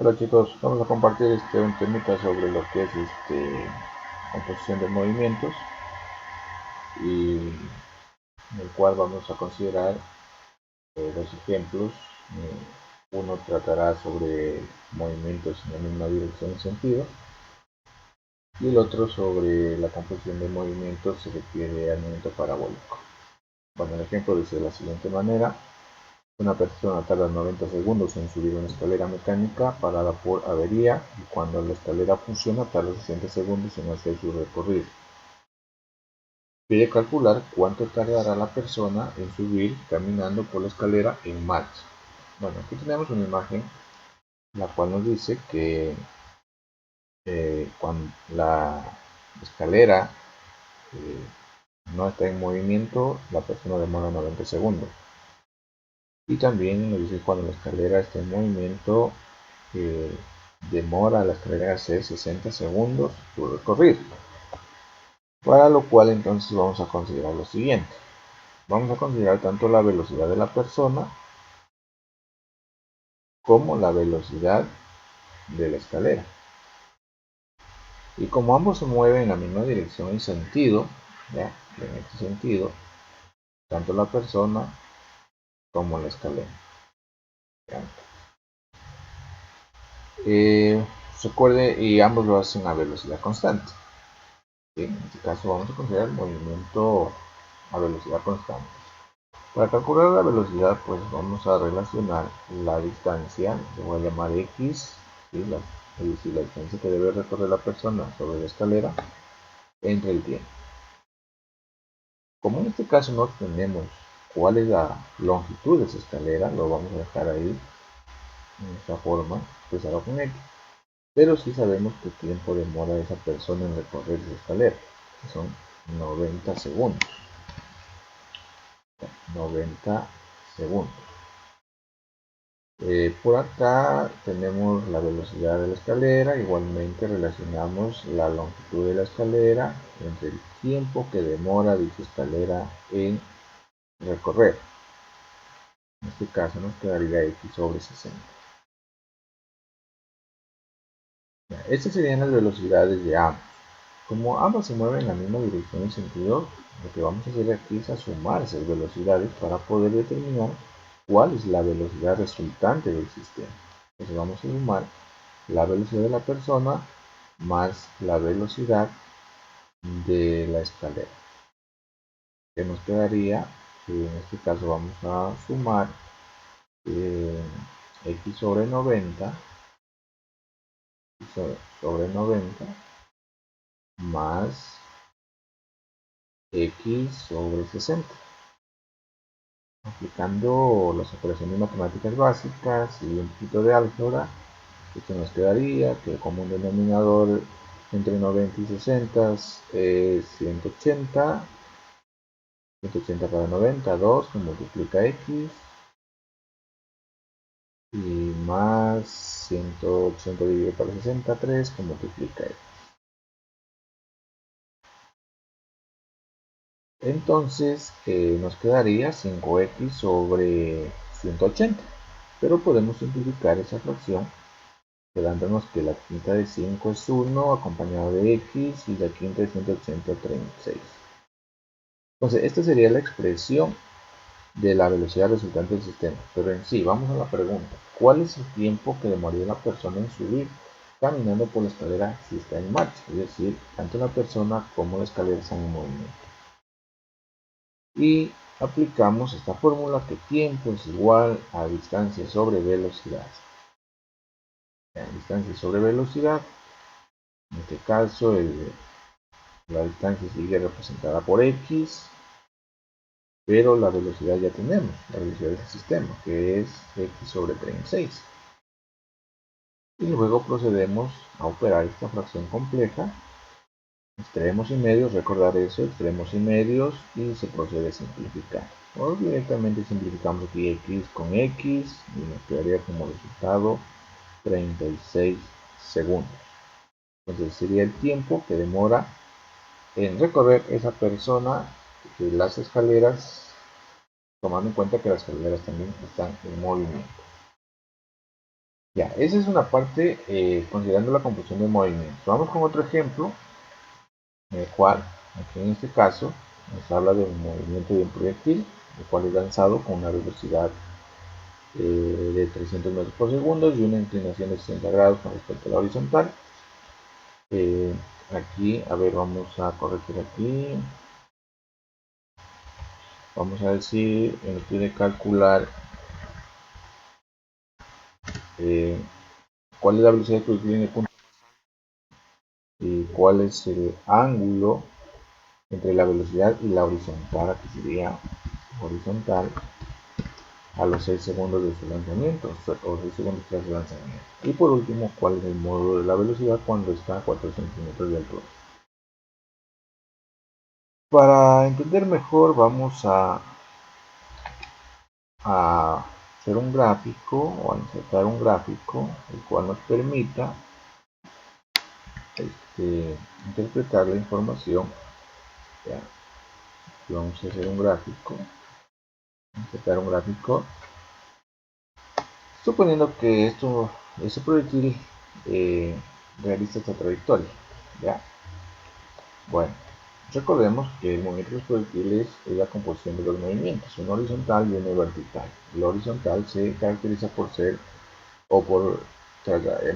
Hola chicos, vamos a compartir un temita sobre lo que es composición de movimientos, y en el cual vamos a considerar dos ejemplos. Uno tratará sobre movimientos en la misma dirección y sentido, y el otro sobre la composición de movimientos se refiere al movimiento parabólico. Bueno, el ejemplo dice de la siguiente manera: una persona tarda 90 segundos en subir una escalera mecánica parada por avería, y cuando la escalera funciona tarda 60 segundos en hacer su recorrido. Pide calcular cuánto tardará la persona en subir caminando por la escalera en marcha. Bueno, aquí tenemos una imagen la cual nos dice que cuando la escalera no está en movimiento, la persona demora 90 segundos. Y también nos dice cuando la escalera está en movimiento, demora la escalera hacer 60 segundos su recorrido. Para lo cual entonces vamos a considerar lo siguiente. Vamos a considerar tanto la velocidad de la persona como la velocidad de la escalera. Y como ambos se mueven en la misma dirección y sentido, ¿ya? En este sentido, tanto la persona como la escalera. Recuerde, y ambos lo hacen a velocidad constante. ¿Sí? En este caso vamos a considerar el movimiento a velocidad constante. Para calcular la velocidad, pues vamos a relacionar la distancia, le voy a llamar x, ¿sí? Es decir, la distancia que debe recorrer la persona sobre la escalera, entre el tiempo. Como en este caso no tenemos cuál es la longitud de esa escalera, lo vamos a dejar ahí en esta forma, expresado con x. Pero sí sabemos qué tiempo demora esa persona en recorrer esa escalera, que son 90 segundos. 90 segundos. Por acá tenemos la velocidad de la escalera, igualmente relacionamos la longitud de la escalera entre el tiempo que demora dicha escalera en recorrer. En este caso nos quedaría x sobre 60. Estas serían las velocidades de ambos. Como ambas se mueven en la misma dirección y sentido, lo que vamos a hacer aquí es sumar esas velocidades para poder determinar cuál es la velocidad resultante del sistema. Entonces vamos a sumar la velocidad de la persona más la velocidad de la escalera. Que nos quedaría, en este caso vamos a sumar x sobre 90 sobre 90 más x sobre 60. Aplicando las operaciones matemáticas básicas y un poquito de álgebra, esto nos quedaría que el común denominador entre 90 y 60 es 180. 180 para 90, 2 que multiplica x, y más 180 dividido por 60, 3 que multiplica x. Entonces nos quedaría 5x sobre 180, pero podemos simplificar esa fracción quedándonos que la quinta de 5 es 1 acompañado de x, y la quinta de 180 36. Entonces esta sería la expresión de la velocidad resultante del sistema. Pero en sí, vamos a la pregunta: ¿cuál es el tiempo que demoraría la persona en subir caminando por la escalera si está en marcha? Es decir, tanto la persona como la escalera están en movimiento. Y aplicamos esta fórmula, que tiempo es igual a distancia sobre velocidad. Distancia sobre velocidad, en este caso la distancia sigue representada por x, pero la velocidad ya tenemos, la velocidad del sistema, que es x sobre 36. Y luego procedemos a operar esta fracción compleja, extremos y medios, recordar eso, extremos y medios, y se procede a simplificar. O directamente simplificamos aquí x con x y nos quedaría como resultado 36 segundos. Entonces sería el tiempo que demora en recorrer esa persona las escaleras, tomando en cuenta que las escaleras también están en movimiento. Ya, esa es una parte considerando la composición de movimientos. Vamos con otro ejemplo, en el cual, aquí en este caso, nos habla de un movimiento de un proyectil, el cual es lanzado con una velocidad de 300 metros por segundo y una inclinación de 60 grados con respecto a la horizontal. Aquí, a ver, vamos a corregir aquí. Vamos a decir, nos pide calcular cuál es la velocidad de proyectil en el punto y cuál es el ángulo entre la velocidad y la horizontal, aquí sería horizontal a los 6 segundos de su lanzamiento o 6 segundos tras su lanzamiento. Y por último, cuál es el módulo de la velocidad cuando está a 4 centímetros de altura. Para entender mejor vamos a hacer un gráfico o a insertar un gráfico el cual nos permita interpretar la información. Ya, vamos a hacer un gráfico, insertar un gráfico, suponiendo que ese proyectil realiza esta trayectoria. Ya, bueno, recordemos que el movimiento de los proyectiles es la composición de los movimientos, uno horizontal y uno vertical. El horizontal se caracteriza por ser o por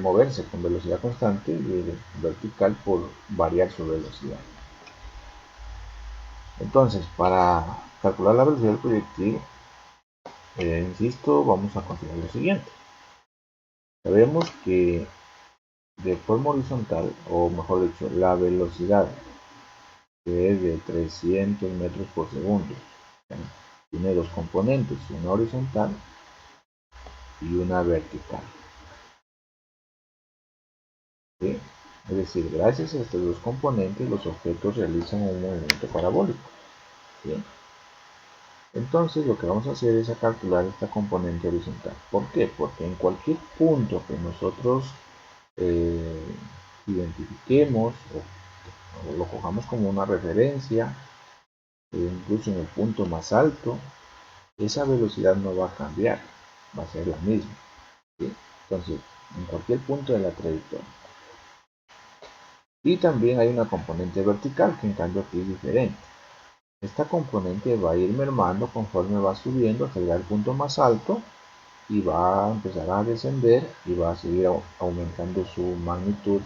moverse con velocidad constante y el vertical por variar su velocidad. Entonces, para calcular la velocidad del proyectil, insisto, vamos a considerar lo siguiente. Sabemos que de forma horizontal, o mejor dicho, la velocidad que es de 300 metros por segundo, tiene dos componentes, una horizontal y una vertical. ¿Sí? Es decir, gracias a estos dos componentes, los objetos realizan un movimiento parabólico. ¿Sí? Entonces lo que vamos a hacer es a calcular esta componente horizontal. ¿Por qué? Porque en cualquier punto que nosotros eh, identifiquemos o lo cojamos como una referencia, incluso en el punto más alto, esa velocidad no va a cambiar, va a ser la misma. ¿Sí? Entonces, en cualquier punto de la trayectoria. Y también hay una componente vertical que en cambio aquí es diferente. Esta componente va a ir mermando conforme va subiendo hasta llegar al punto más alto y va a empezar a descender y va a seguir aumentando su magnitud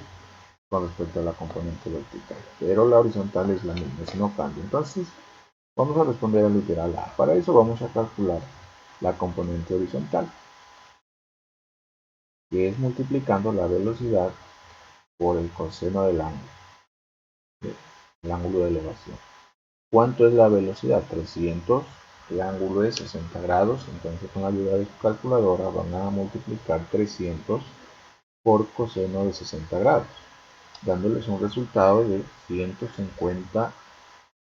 con respecto a la componente vertical. Pero la horizontal es la misma, si no cambia. Entonces, vamos a responder al literal A. Para eso vamos a calcular la componente horizontal, que es multiplicando la velocidad por el coseno del ángulo, el ángulo de elevación. ¿Cuánto es la velocidad? 300. El ángulo es 60 grados, entonces con la ayuda de su calculadora van a multiplicar 300 por coseno de 60 grados, dándoles un resultado de 150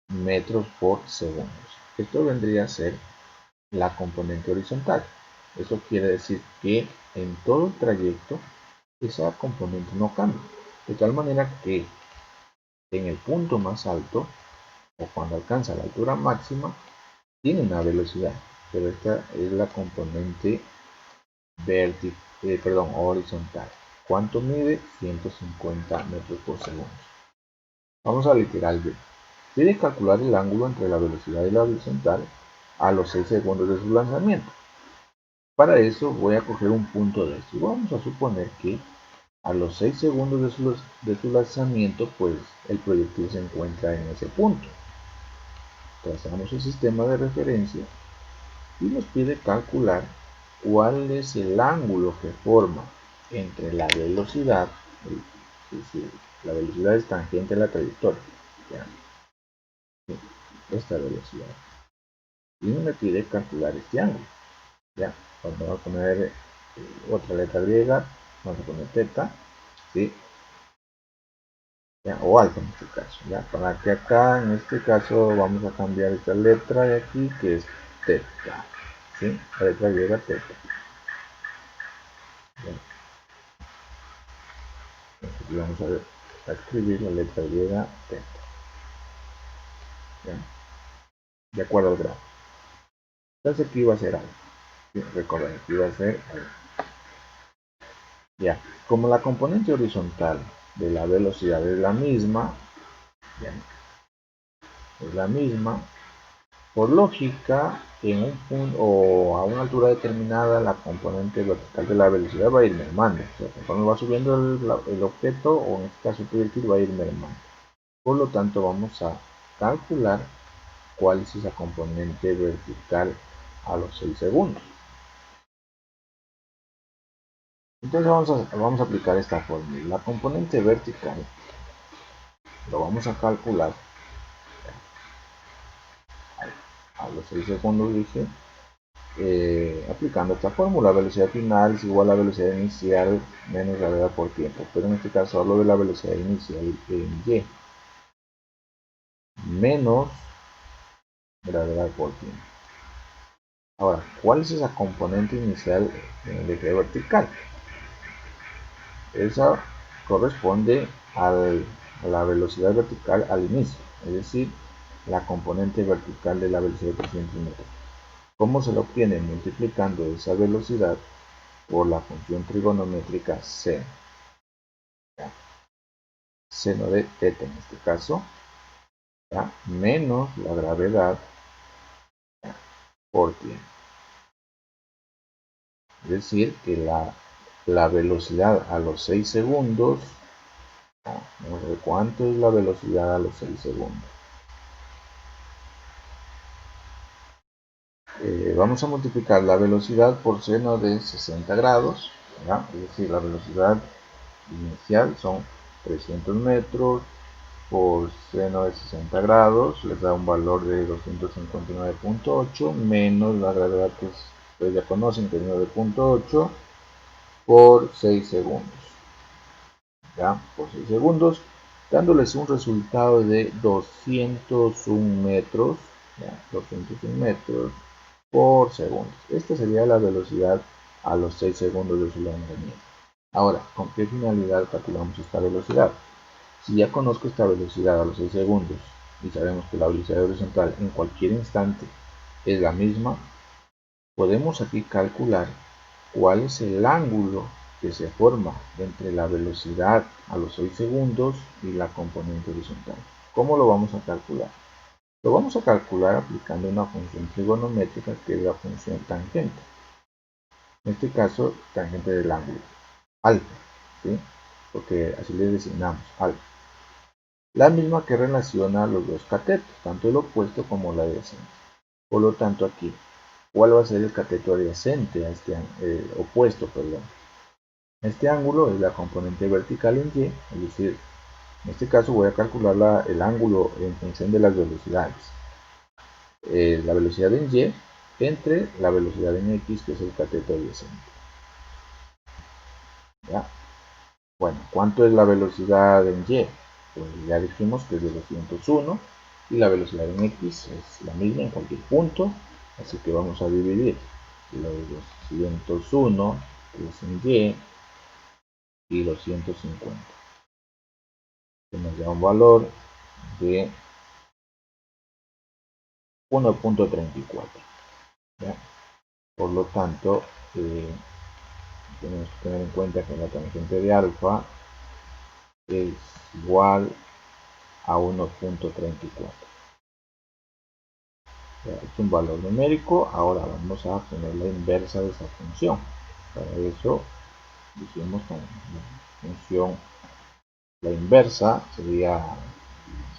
metros por segundo. Esto vendría a ser la componente horizontal. Eso quiere decir que en todo el trayecto esa componente no cambia. De tal manera que en el punto más alto o cuando alcanza la altura máxima tiene una velocidad, pero esta es la componente horizontal. ¿Cuánto mide? 150 metros por segundo. Vamos al literal B. Pide calcular el ángulo entre la velocidad y la horizontal a los 6 segundos de su lanzamiento. Para eso voy a coger un punto de esto y vamos a suponer que a los 6 segundos de su lanzamiento, pues el proyectil se encuentra en ese punto. Trazamos el sistema de referencia y nos pide calcular cuál es el ángulo que forma entre la velocidad, es decir, la velocidad es tangente a la trayectoria, ¿ya? Esta velocidad. Y me pide calcular este ángulo. ¿Ya? Vamos a poner otra letra griega, vamos a poner teta, ¿sí? ¿Ya? O alfa en este caso, ¿ya? Para que acá en este caso vamos a cambiar esta letra de aquí que es teta, ¿sí? La letra griega teta. ¿Ya? Entonces vamos a escribir la letra griega teta, ¿ya? De acuerdo al grado. Entonces aquí va a ser alfa, ¿sí? Recuerden, aquí va a ser alfa. Ya, como la componente horizontal de la velocidad es la misma, ya, es la misma, por lógica, en un punto o a una altura determinada, la componente vertical de la velocidad va a ir mermando. O sea, conforme va subiendo el objeto, o en este caso el proyectil, va a ir mermando. Por lo tanto, vamos a calcular cuál es esa componente vertical a los 6 segundos. Entonces vamos a aplicar esta fórmula. La componente vertical lo vamos a calcular a los 6 segundos, dije, aplicando esta fórmula. Velocidad final es igual a velocidad inicial menos gravedad por tiempo. Pero en este caso hablo de la velocidad inicial en y menos gravedad por tiempo. Ahora, ¿cuál es esa componente inicial en el eje vertical? Esa corresponde a la velocidad vertical al inicio, es decir, la componente vertical de la velocidad de 300 metros. ¿Cómo se lo obtiene? Multiplicando esa velocidad por la función trigonométrica seno. Seno de θ en este caso, ¿ya? Menos la gravedad, ¿ya?, por tiempo. Es decir, que la velocidad a los 6 segundos, ¿ya?, vamos a ver cuánto es la velocidad a los 6 segundos. Vamos a multiplicar la velocidad por seno de 60 grados, ¿ya? Es decir, la velocidad inicial son 300 metros por seno de 60 grados, les da un valor de 259.8 menos la gravedad que ustedes ya conocen, que es 9.8 por 6 segundos, ¿ya? Por 6 segundos, dándoles un resultado de 201 metros, ¿ya? 201 metros por segundo. Esta sería la velocidad a los 6 segundos de su lanzamiento. Ahora, ¿con qué finalidad calculamos esta velocidad? Si ya conozco esta velocidad a los 6 segundos y sabemos que la velocidad horizontal en cualquier instante es la misma, podemos aquí calcular cuál es el ángulo que se forma entre la velocidad a los 6 segundos y la componente horizontal. ¿Cómo lo vamos a calcular? Lo vamos a calcular aplicando una función trigonométrica que es la función tangente. En este caso, tangente del ángulo alfa, ¿sí? Porque así le designamos alfa. La misma que relaciona los dos catetos, tanto el opuesto como la adyacente. Por lo tanto, aquí, ¿cuál va a ser el cateto adyacente a este opuesto, perdón? Este ángulo es la componente vertical en y, es decir, en este caso voy a calcular el ángulo en función de las velocidades. La velocidad en y entre la velocidad en x, que es el cateto adyacente. ¿Ya? Bueno, ¿cuánto es la velocidad en y? Pues ya dijimos que es de 201 y la velocidad en x es la misma en cualquier punto, así que vamos a dividir los 201, que es en y los 150, que nos da un valor de 1.34. Por lo tanto, tenemos que tener en cuenta que la tangente de alfa es igual a 1.34. Es un valor numérico. Ahora vamos a poner la inversa de esa función. Para eso dijimos que la función, la inversa sería,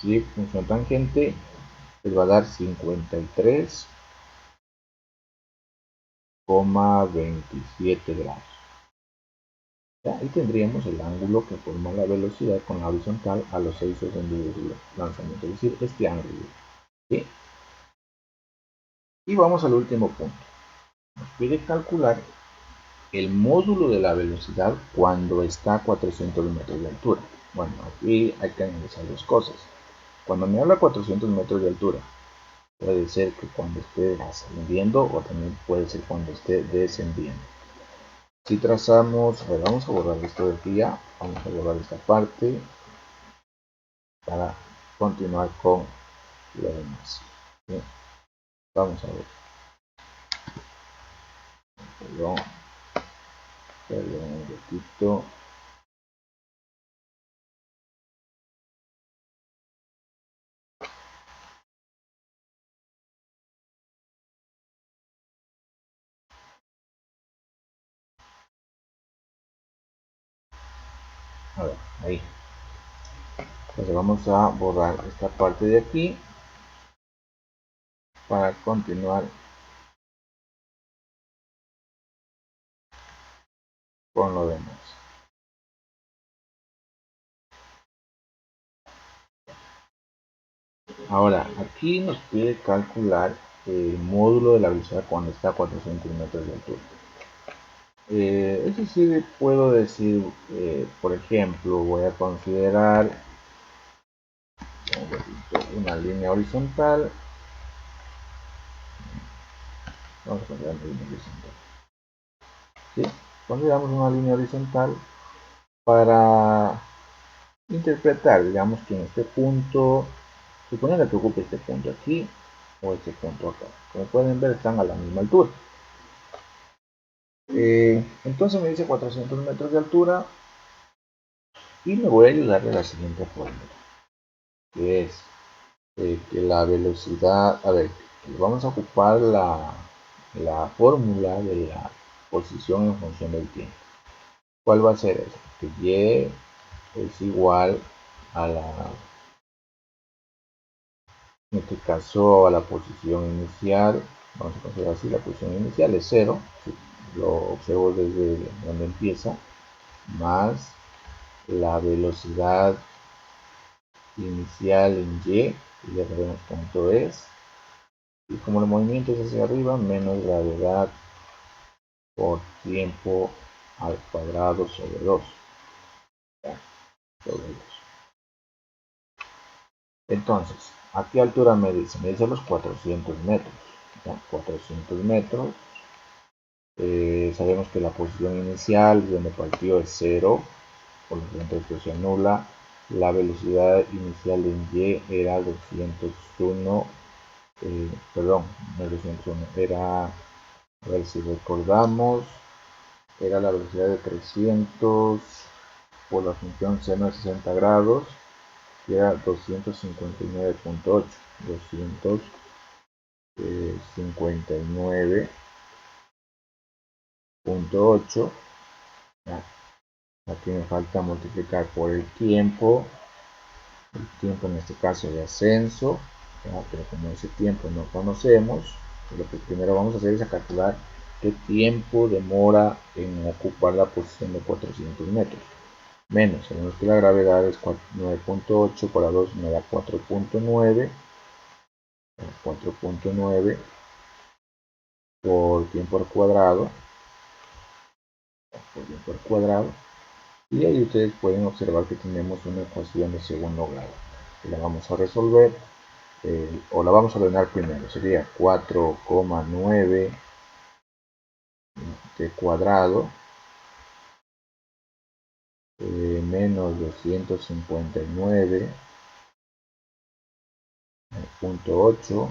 si función tangente, les va a dar 53,27 grados. ¿Ya? Y tendríamos el ángulo que forma la velocidad con la horizontal a los 6 segundos de lanzamiento, es decir, este ángulo. ¿Sí? Y vamos al último punto. Nos pide calcular el módulo de la velocidad cuando está a 400 metros de altura. Bueno, aquí hay que analizar dos cosas. Cuando me habla 400 metros de altura, puede ser que cuando esté ascendiendo o también puede ser cuando esté descendiendo. Si trazamos, a ver, vamos a borrar esto de aquí ya, vamos a borrar esta parte para continuar con lo demás. Bien, vamos a ver. Perdón. Perdón un ratito. A ver, ahí. Entonces vamos a borrar esta parte de aquí para continuar con lo demás. Ahora, aquí nos pide calcular el módulo de la velocidad cuando está a 400 metros de altura. Es decir, puedo decir, por ejemplo, voy a considerar una línea horizontal. Vamos a considerar una línea horizontal. ¿Sí? Consideramos una línea horizontal para interpretar, digamos que en este punto, suponiendo que ocupe este punto aquí o este punto acá. Como pueden ver, están a la misma altura. Entonces me dice 400 metros de altura y me voy a ayudar de la siguiente fórmula, que es que la velocidad, a ver, vamos a ocupar la fórmula de la posición en función del tiempo. ¿Cuál va a ser eso? Que y es igual a en este caso a la posición inicial. Vamos a considerar así, la posición inicial es 0, si lo observo desde donde empieza, más la velocidad inicial en y ya sabemos cuánto es, y como el movimiento es hacia arriba, menos gravedad por tiempo al cuadrado sobre 2. Entonces, ¿a qué altura me dice? Me dice los 400 metros. ¿Ya? 400 metros. Sabemos que la posición inicial donde partió es 0, por lo tanto esto se anula. La velocidad inicial en y era 201, perdón, no es 201, era, a ver si recordamos, era la velocidad de 300 por la función seno de 60 grados, que era 259.8. 259.8. Aquí me falta multiplicar por el tiempo en este caso de ascenso, pero como ese tiempo no conocemos, lo que primero vamos a hacer es a calcular qué tiempo demora en ocupar la posición de 400 metros. Menos, sabemos que la gravedad es 9.8 por la 2 me da 4.9, 4.9 por tiempo al cuadrado, y ahí ustedes pueden observar que tenemos una ecuación de segundo grado, que la vamos a resolver, o la vamos a ordenar primero, sería 4,9 de cuadrado menos 259.8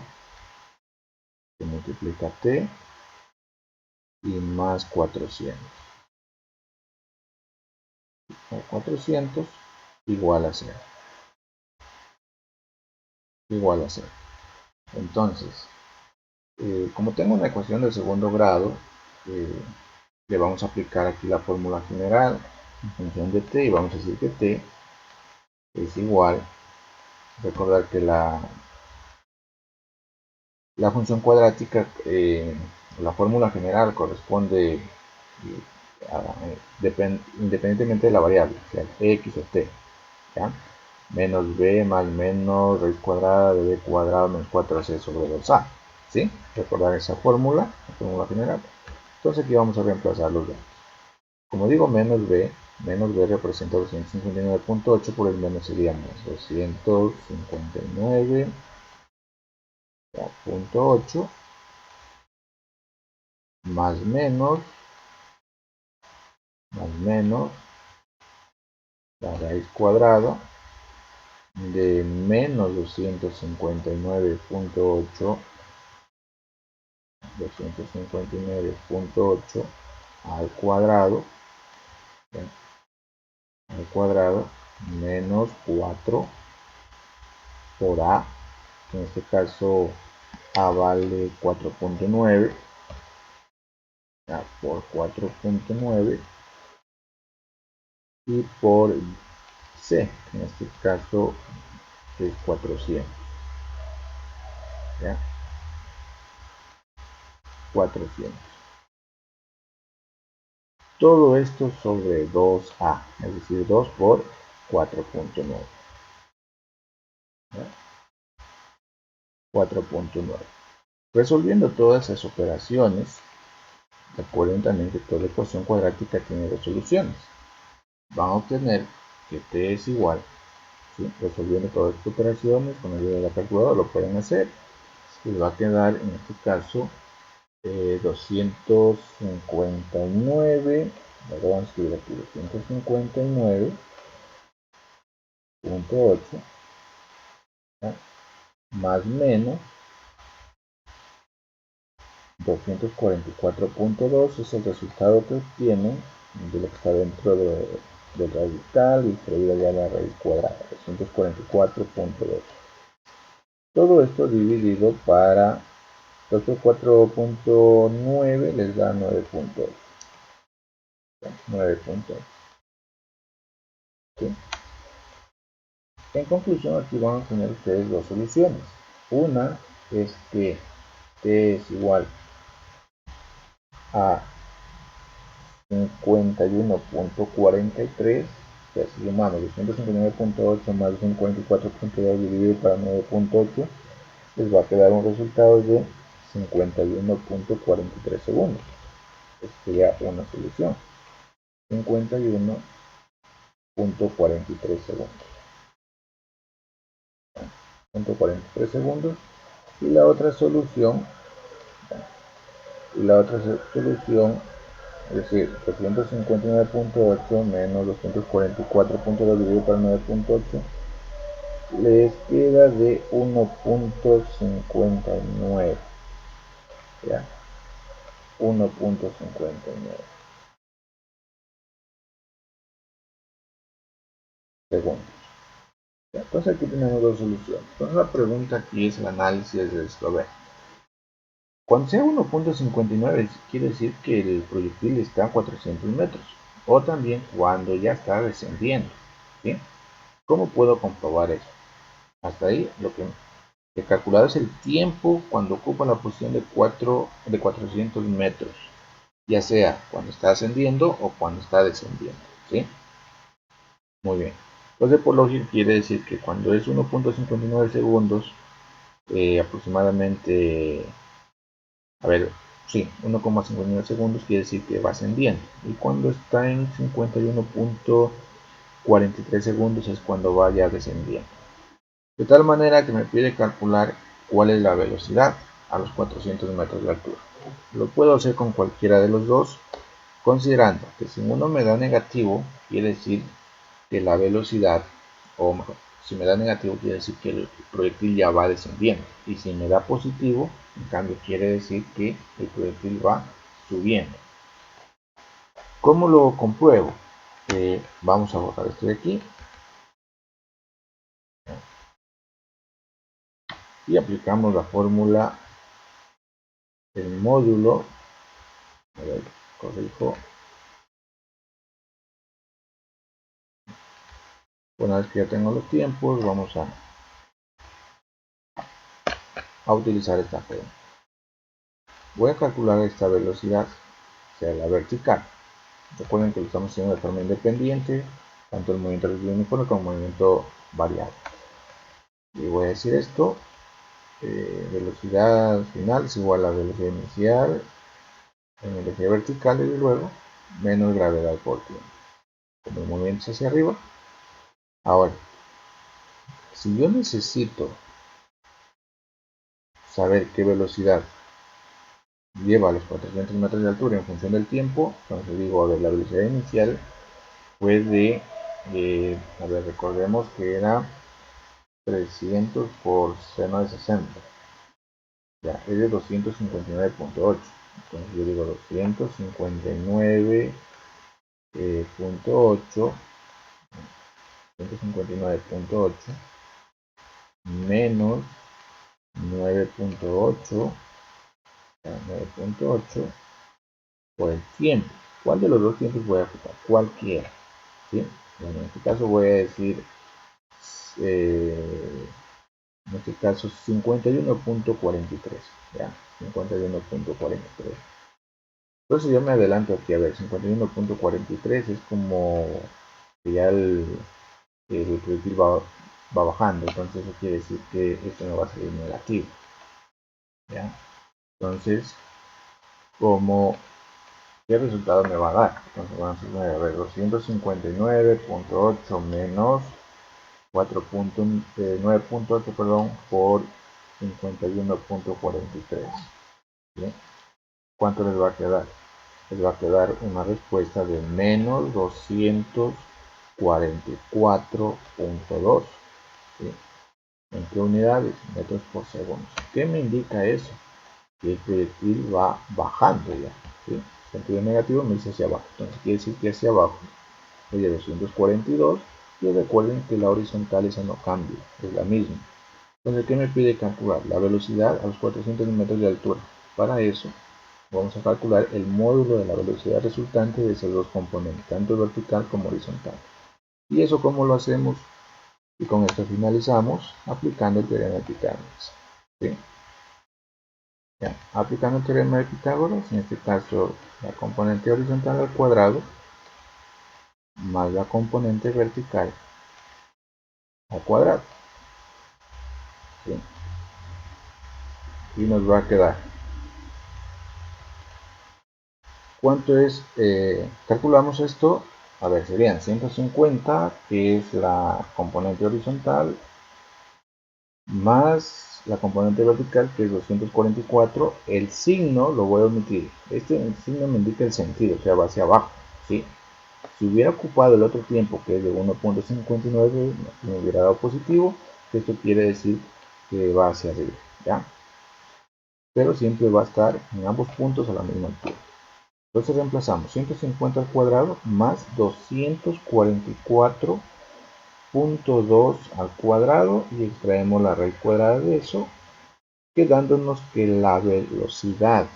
que multiplica t y más 400. 400 igual a 0. Igual a 0. Entonces, como tengo una ecuación de segundo grado, le vamos a aplicar aquí la fórmula general en función de t y vamos a decir que t es igual, recordar que la función cuadrática, la fórmula general corresponde independientemente de la variable, sea x o t, ¿ya? Menos b más menos raíz cuadrada de b cuadrado menos 4c sobre 2a, ¿sí? Recordar esa fórmula, la fórmula general. Entonces aquí vamos a reemplazar los datos. Como digo, menos b representa 259.8, por el menos sería más 259.8 más menos la raíz cuadrada de menos 259.8 al cuadrado Bien, al cuadrado menos 4 por a, que en este caso a vale 4.9, por 4.9, y por c, que en este caso es 400. ¿Ya? 400. Todo esto sobre 2a, es decir, 2 por 4.9. 4.9. Resolviendo todas esas operaciones, recuerden también que toda ecuación cuadrática tiene dos soluciones. Van a obtener que t es igual, ¿sí? Resolviendo todas estas operaciones con ayuda de la calculadora lo pueden hacer. Les va a quedar en este caso 259, vamos a escribir aquí 259.8, más menos 244.2 es el resultado que obtienen de lo que está dentro del radical y traído ya a la raíz cuadrada, 244.2. Todo esto dividido para 2 por 4.9 les da 9.8. 9.8. ¿Sí? En conclusión, aquí van a tener ustedes dos soluciones. Una es que t es igual a 51.43, o sea, si sumamos 259.8 más 244.2 dividido para 9.8, les va a quedar un resultado de 51.43 segundos. Esta sería una solución. 51.43 segundos. 43 segundos. Y la otra solución, es decir, 259.8 menos 244.2 dividido por 9.8, les queda de 1.59. ¿Ya? 1.59 segundos. ¿Ya? Entonces aquí tenemos dos soluciones. Entonces la pregunta aquí es el análisis de esto. A ver, cuando sea 1.59 quiere decir que el proyectil está a 400 metros. O también cuando ya está descendiendo. ¿Sí? ¿Cómo puedo comprobar eso? Hasta ahí lo que he calculado es el tiempo cuando ocupa la posición de 400 metros. Ya sea cuando está ascendiendo o cuando está descendiendo. ¿Sí? Muy bien. Entonces por lógica quiere decir que cuando es 1.59 segundos, aproximadamente, a ver, sí, 1,59 segundos quiere decir que va ascendiendo. Y cuando está en 51.43 segundos es cuando va ya descendiendo. De tal manera que me pide calcular cuál es la velocidad a los 400 metros de altura. Lo puedo hacer con cualquiera de los dos, considerando que si uno me da negativo, quiere decir que la velocidad, o mejor, si me da negativo quiere decir que el proyectil ya va descendiendo, y si me da positivo, en cambio quiere decir que el proyectil va subiendo. ¿Cómo lo compruebo? Vamos a borrar esto de aquí y aplicamos la fórmula del módulo. A ver, corrijo. Una vez que ya tengo los tiempos, vamos a utilizar esta fórmula. Voy a calcular esta velocidad, o sea, la vertical. Recuerden que lo estamos haciendo de forma independiente, tanto el movimiento uniforme como el movimiento variable. Y voy a decir esto, velocidad final es igual a velocidad inicial en el eje vertical, desde luego, menos gravedad por tiempo. Como el movimiento es hacia arriba. Ahora, si yo necesito saber qué velocidad lleva a los 400 metros de altura en función del tiempo, entonces digo, a ver, la velocidad inicial fue de, a ver, recordemos que era 300 por seno de 60, ya, es de 259.8, entonces yo digo 259 .8, 159.8 menos 9.8 por el tiempo. ¿Cuál de los dos tiempos voy a aplicar? Cualquiera. ¿Sí? Bueno, en este caso voy a decir, en este caso 51.43. Ya, 51.43. Entonces yo me adelanto aquí, a ver, 51.43 es como que ya el proyectil va bajando, entonces eso quiere decir que esto me va a salir negativo. ¿Ya? Entonces, ¿qué resultado me va a dar? Entonces vamos a ver 259.8 menos 9.8, perdón, por 51.43. ¿Sí? ¿Cuánto les va a quedar? Les va a quedar una respuesta de menos 244.2. ¿Sí? ¿En qué unidades? Metros por segundo. ¿Qué me indica eso? Que el proyectil va bajando ya. ¿Sí? Sentido negativo me dice hacia abajo. Entonces quiere decir que hacia abajo es de 242. Y recuerden que la horizontal esa no cambia, es la misma. Entonces, ¿qué me pide calcular? La velocidad a los 400 metros de altura. Para eso vamos a calcular el módulo de la velocidad resultante de esos dos componentes, tanto vertical como horizontal. ¿Y eso cómo lo hacemos? Y con esto finalizamos aplicando el teorema de Pitágoras. ¿Sí? Ya, aplicando el teorema de Pitágoras, en este caso la componente horizontal al cuadrado más la componente vertical al cuadrado. ¿Sí? Y nos va a quedar. ¿Cuánto es? Calculamos esto. A ver, serían 150, que es la componente horizontal, más la componente vertical, que es 244. El signo lo voy a omitir. Este signo me indica el sentido, o sea, va hacia abajo. ¿Sí? Si hubiera ocupado el otro tiempo, que es de 1.59, me hubiera dado positivo. Esto quiere decir que va hacia arriba. ¿Ya? Pero siempre va a estar en ambos puntos a la misma altura. Entonces reemplazamos 150 al cuadrado más 244.2 al cuadrado y extraemos la raíz cuadrada de eso, quedándonos que la velocidad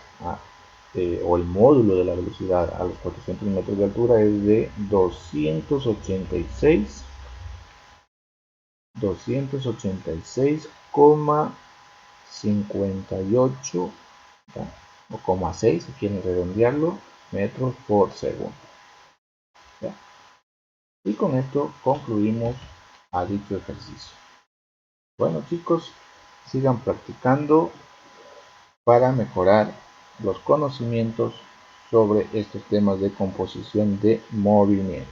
o el módulo de la velocidad a los 400 metros de altura es de 286,58 o 6 si quieren redondearlo, metros por segundo. ¿Ya? Y con esto concluimos a dicho ejercicio. Bueno chicos, sigan practicando para mejorar los conocimientos sobre estos temas de composición de movimiento.